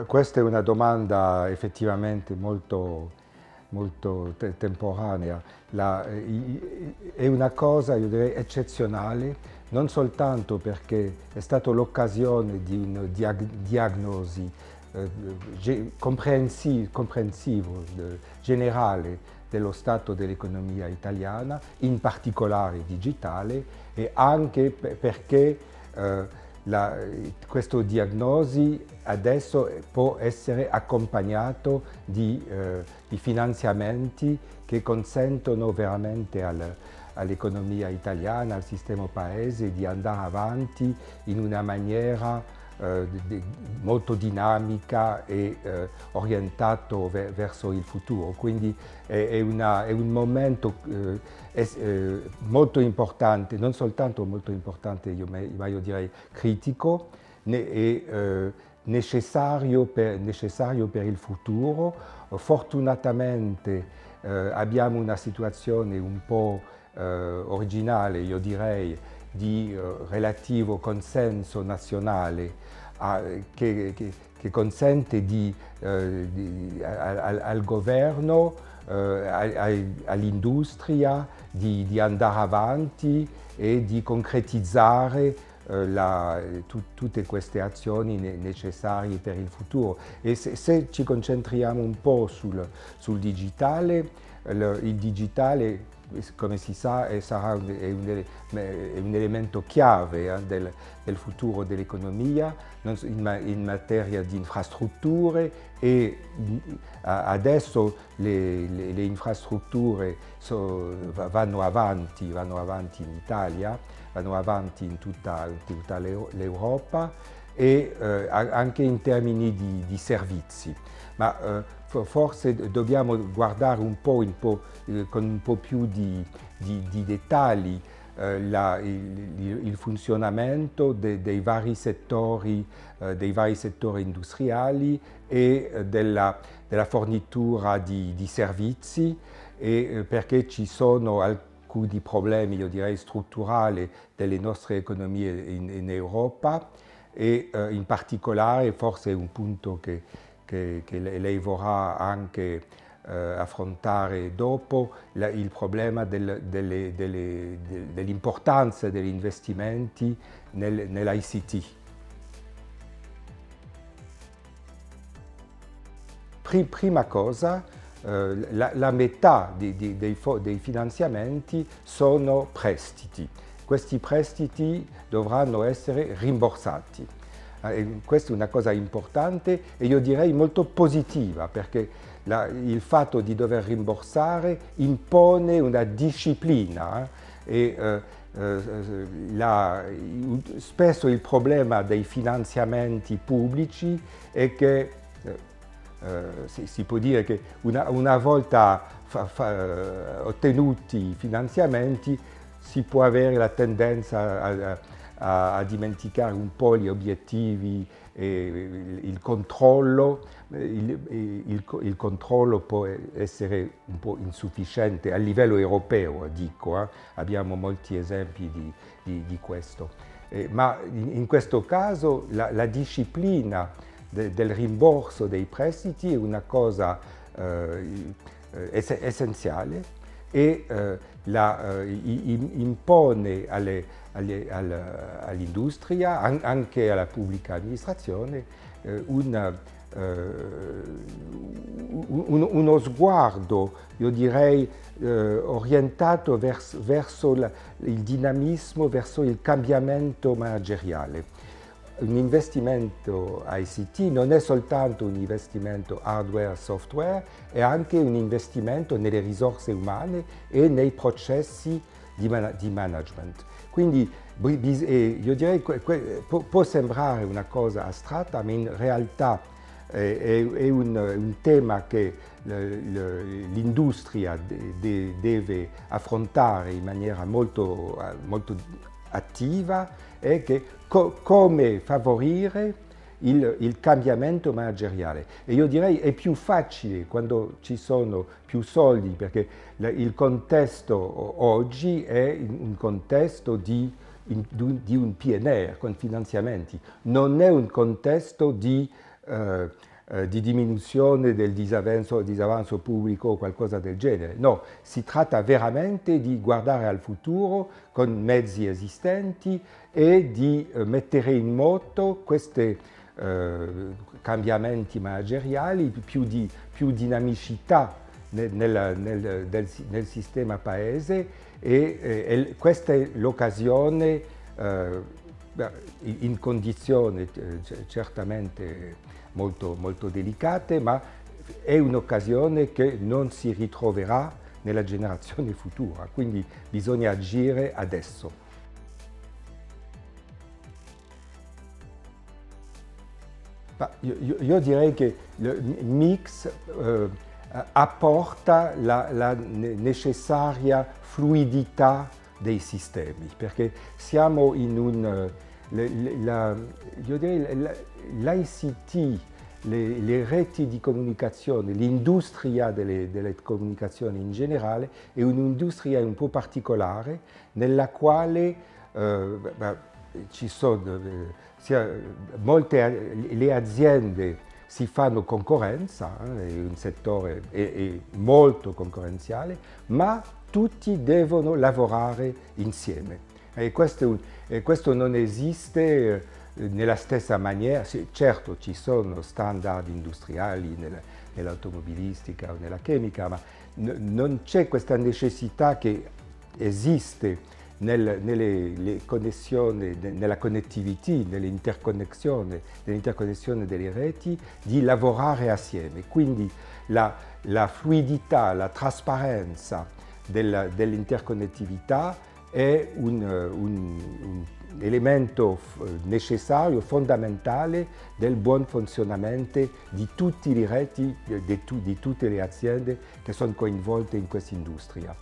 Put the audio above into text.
Questa è una domanda effettivamente molto temporanea. È una cosa, io direi, eccezionale, non soltanto perché è stata l'occasione di una diagnosi comprensivo, generale dello stato dell'economia italiana, in particolare digitale, e anche perché questa diagnosi adesso può essere accompagnato di finanziamenti che consentono veramente all'economia italiana, al sistema paese di andare avanti in una maniera molto dinamica e orientato verso il futuro. Quindi è un momento molto importante, non soltanto molto importante, ma io direi critico e necessario per il futuro. Fortunatamente abbiamo una situazione un po' originale, io direi, di relativo consenso nazionale che consente al governo, all'industria di andare avanti e di concretizzare tutte queste azioni necessarie per il futuro. E se ci concentriamo un po' sul digitale, il digitale, come si sa, è un elemento chiave del futuro dell'economia in materia di infrastrutture e adesso le infrastrutture vanno avanti in Italia, vanno avanti in tutta l'Europa e anche in termini di servizi. Ma forse dobbiamo guardare con un po' più di dettagli il funzionamento dei vari settori industriali e della fornitura di servizi, perché ci sono alcuni problemi, io direi, strutturali delle nostre economie in Europa e in particolare forse è un punto che lei vorrà anche affrontare dopo, il problema dell'importanza degli investimenti nell'ICT. Prima cosa, la metà dei finanziamenti sono prestiti. Questi prestiti dovranno essere rimborsati. Questa è una cosa importante e io direi molto positiva, perché il fatto di dover rimborsare impone una disciplina spesso il problema dei finanziamenti pubblici è che si può dire che una volta ottenuti i finanziamenti si può avere la tendenza a dimenticare un po' gli obiettivi e il controllo. Il controllo può essere un po' insufficiente a livello europeo, dico, abbiamo molti esempi di questo. Ma in questo caso la disciplina del rimborso dei prestiti è una cosa essenziale e impone all'industria, anche alla pubblica amministrazione, uno sguardo, io direi, orientato verso il dinamismo, verso il cambiamento manageriale. Un investimento ICT non è soltanto un investimento hardware-software, è anche un investimento nelle risorse umane e nei processi di management. Quindi io direi che può sembrare una cosa astratta, ma in realtà è un tema che l'industria deve affrontare in maniera molto attiva, e che come favorire il cambiamento manageriale. E io direi è più facile quando ci sono più soldi, perché il contesto oggi è un contesto di un PNR con finanziamenti, non è un contesto di di diminuzione del disavanzo pubblico o qualcosa del genere. No, si tratta veramente di guardare al futuro con mezzi esistenti e di mettere in moto questi cambiamenti manageriali, più dinamicità nel sistema paese e questa è l'occasione in condizioni certamente molto delicate, ma è un'occasione che non si ritroverà nella generazione futura, quindi bisogna agire adesso. Io direi che il mix apporta la necessaria fluidità dei sistemi, perché siamo in io direi l'ICT, le reti di comunicazione, l'industria delle comunicazioni in generale è un'industria un po' particolare nella quale ci sono le aziende si fanno concorrenza, è un settore è molto concorrenziale, ma tutti devono lavorare insieme. E questo non esiste nella stessa maniera. Certo ci sono standard industriali nell'automobilistica o nella chimica, ma non c'è questa necessità che esiste nelle connessioni, nella connectivity, nell'interconnessione delle reti, di lavorare assieme. Quindi la fluidità, la trasparenza dell'interconnettività è un elemento necessario, fondamentale del buon funzionamento di tutte le reti, di tutte le aziende che sono coinvolte in questa industria.